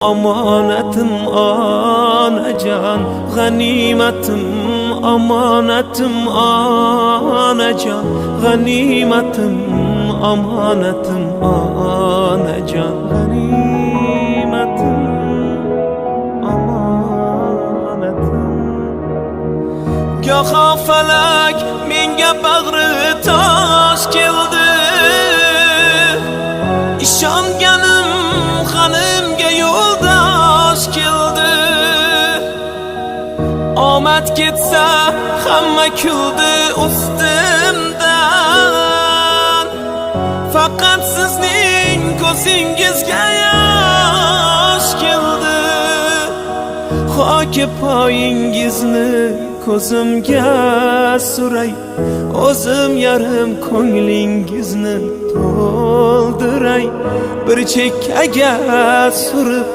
Amanetim anacan, ganimetim amanetim anacan, ganimetim amanetim anacan, ganimetim amanetim. Goho falak menga bag'ri tosh keldi, ishonganim xonimga yo'ldosh keldi. Omad ketsa hamma kuldi ustimdan, faqat sizning ko'zingizga yosh keldi. Xoki poyingizni ko'zimga suray, o'zim yarim ko'nglingizni to'ldiray. Bir chekkaga surib